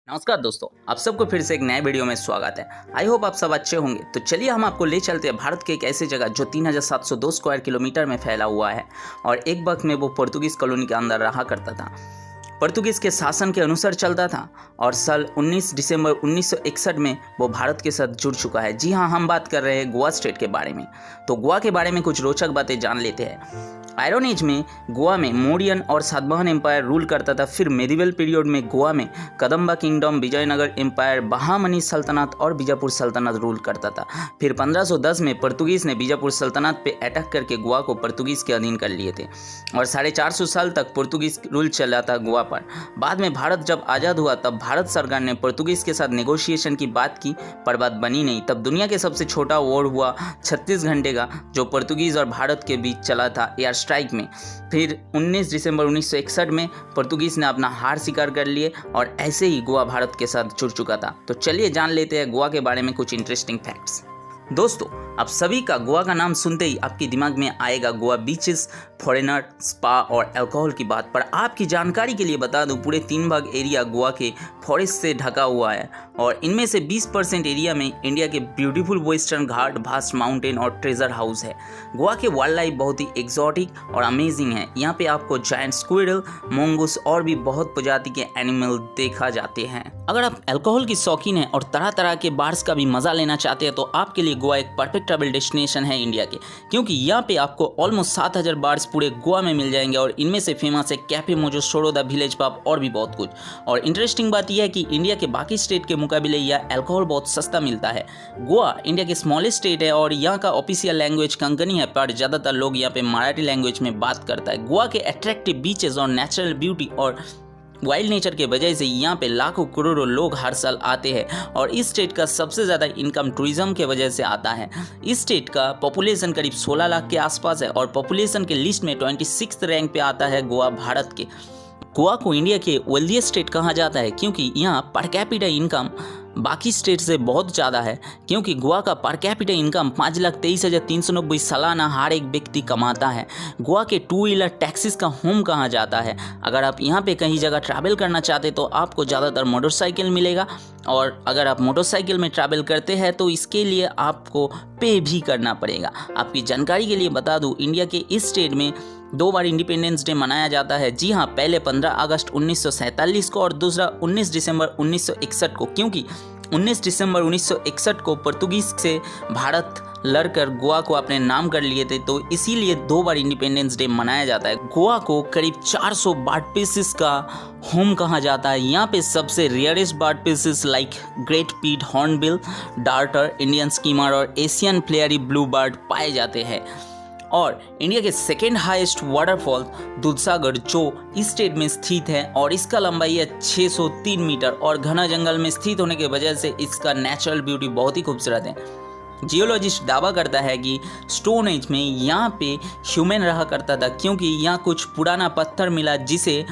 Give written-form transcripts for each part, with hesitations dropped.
नमस्कार दोस्तों, आप सबको फिर से एक नए वीडियो में स्वागत है। आई होप आप सब अच्छे होंगे। तो चलिए हम आपको ले चलते हैं भारत के एक ऐसी जगह जो 3702 स्क्वायर किलोमीटर में फैला हुआ है और एक वक्त में वो पुर्तगीज कॉलोनी के अंदर रहा करता था। पुर्तगीज के शासन के अनुसार चलता था और साल 19 दिसंबर 1961 में वो भारत के साथ जुड़ चुका है। जी हाँ, हम बात कर रहे हैं गोवा स्टेट के बारे में। तो गोवा के बारे में कुछ रोचक बातें जान लेते हैं। आयरन एज में गोवा में मौर्यन और सातवाहन एम्पायर रूल करता था। फिर मेडिवल पीरियड में गोवा में कदम्बा किंगडम, विजयनगर एम्पायर, बहामनी सल्तनत और बीजापुर सल्तनत रूल करता था। फिर 1510 में पुर्तगीज ने बीजापुर सल्तनत पे अटैक करके गोवा को पुर्तगीज के अधीन कर लिए थे और 450 साल तक पुर्तगीज रूल चला था गोवा पर। बाद में भारत जब आज़ाद हुआ तब भारत सरकार ने पुर्तगीज के साथ नेगोशिएशन की बात की, पर बात बनी नहीं। तब दुनिया के सबसे छोटा वॉर हुआ 36 घंटे का, जो पुर्तगीज और भारत के बीच चला था एयर स्ट्राइक में। फिर 19 दिसंबर 1961 में पुर्तगीज ने अपना हार स्वीकार कर लिए और ऐसे ही गोवा भारत के साथ जुड़ चुका था। तो चलिए जान लेते हैं गोवा के बारे में कुछ इंटरेस्टिंग फैक्ट्स। दोस्तों, आप सभी का गोवा का नाम सुनते ही आपके दिमाग में आएगा गोवा बीचेस, फॉरेनर, स्पा और अल्कोहल की बात। पर आपकी जानकारी के लिए बता दूं, पूरे 3 भाग एरिया गोवा के फॉरेस्ट से ढका हुआ है और इनमें से 20% एरिया में इंडिया के ब्यूटीफुल वेस्टर्न घाट, भास्ट माउंटेन और ट्रेजर हाउस है। गोवा के वाइल्ड लाइफ बहुत ही एक्सोटिक और अमेजिंग है। यहाँ पे आपको जायंट स्क्विरल, मोंगूस और भी बहुत प्रजाति के एनिमल देखा जाते हैं। अगर आप अल्कोहल की शौकीन हैं और तरह तरह के बार्स का भी मजा लेना चाहते हैं तो आपके लिए गोवा एक परफेक्ट ट्रैवल डेस्टिनेशन है इंडिया के, क्योंकि यहाँ पे आपको ऑलमोस्ट 7000 बार्स पूरे गोवा में मिल जाएंगे और इनमें से फेमस है कैफे मोजो, सोडोदा, विलेज पब और भी बहुत कुछ। और इंटरेस्टिंग बात यह है कि इंडिया के बाकी स्टेट के मुकाबले यह अल्कोहल बहुत सस्ता मिलता है। गोवा इंडिया के स्मॉलेस्ट स्टेट है और यहाँ का ऑफिशियल लैंग्वेज कंकनी है, पर ज़्यादातर लोग यहाँ पे मराठी लैंग्वेज में बात करता है। गोवा के अट्रैक्टिव बीचेस और नेचुरल ब्यूटी और वाइल्ड नेचर के वजह से यहाँ पे लाखों करोड़ों लोग हर साल आते हैं और इस स्टेट का सबसे ज़्यादा इनकम टूरिज्म के वजह से आता है। इस स्टेट का पॉपुलेशन करीब 16 लाख के आसपास है और पॉपुलेशन के लिस्ट में 26th रैंक पे आता है गोवा भारत के। गोवा को इंडिया के वेल्दिएस्ट स्टेट कहा जाता है क्योंकि यहाँ पर कैपिटा इनकम बाकी स्टेट से बहुत ज़्यादा है, क्योंकि गोवा का पर कैपिटा इनकम 5,23,390 सालाना हर एक व्यक्ति कमाता है। गोवा के 2 व्हीलर टैक्सीज का होम कहा जाता है। अगर आप यहाँ पे कहीं जगह ट्रैवल करना चाहते तो आपको ज़्यादातर मोटरसाइकिल मिलेगा और अगर आप मोटरसाइकिल में ट्रैवल करते हैं तो इसके लिए आपको पे भी करना पड़ेगा। आपकी जानकारी के लिए बता दूँ, इंडिया के इस स्टेट में 2 बार इंडिपेंडेंस डे मनाया जाता है। जी हाँ, पहले 15 अगस्त 1947 को और दूसरा 19 दिसंबर 1961 को, क्योंकि 19 दिसंबर 1961 को पुर्तगीज से भारत लड़कर गोवा को अपने नाम कर लिए थे, तो इसीलिए 2 बार इंडिपेंडेंस डे मनाया जाता है। गोवा को करीब 400 बर्ड स्पीसीज का होम कहा जाता है। यहाँ पे सबसे rarest bird species like great पीट, हॉर्नबिल, डार्टर, इंडियन स्कीमर और एशियन फ्लेयरी ब्लू बर्ड पाए जाते हैं। और इंडिया के सेकेंड हाईएस्ट वाटरफॉल दूधसागर जो इस स्टेट में स्थित है और इसका लंबाई है 603 मीटर और घना जंगल में स्थित होने की वजह से इसका नेचुरल ब्यूटी बहुत ही खूबसूरत है। जियोलॉजिस्ट दावा करता है कि स्टोन एज में यहाँ पे ह्यूमन रहा करता था, क्योंकि यहाँ कुछ पुराना पत्थर मिला जिसे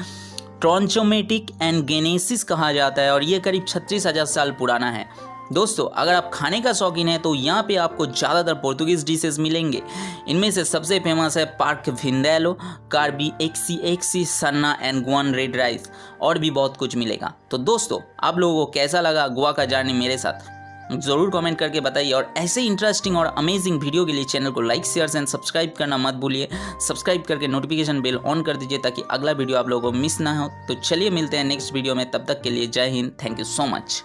ट्रॉन्चोमेटिक एंड गेनेसिस कहा जाता है और ये करीब 36,000 साल पुराना है। दोस्तों, अगर आप खाने का शौकीन है तो यहाँ पे आपको ज़्यादातर पुर्तगीज डिशेस मिलेंगे। इनमें से सबसे फेमस है पार्क विंडेलो, कार्बी, एक्सी, sanna and Goan red rice और भी बहुत कुछ मिलेगा। तो दोस्तों, आप लोगों को कैसा लगा गोवा का जर्नी मेरे साथ, ज़रूर कमेंट करके बताइए और ऐसे इंटरेस्टिंग और अमेजिंग वीडियो के लिए चैनल को लाइक, शेयर एंड सब्सक्राइब करना मत भूलिए। सब्सक्राइब करके नोटिफिकेशन बेल ऑन कर दीजिए ताकि अगला वीडियो आप लोगों को मिस ना हो। तो चलिए मिलते हैं नेक्स्ट वीडियो में, तब तक के लिए जय Hind, thank you so much.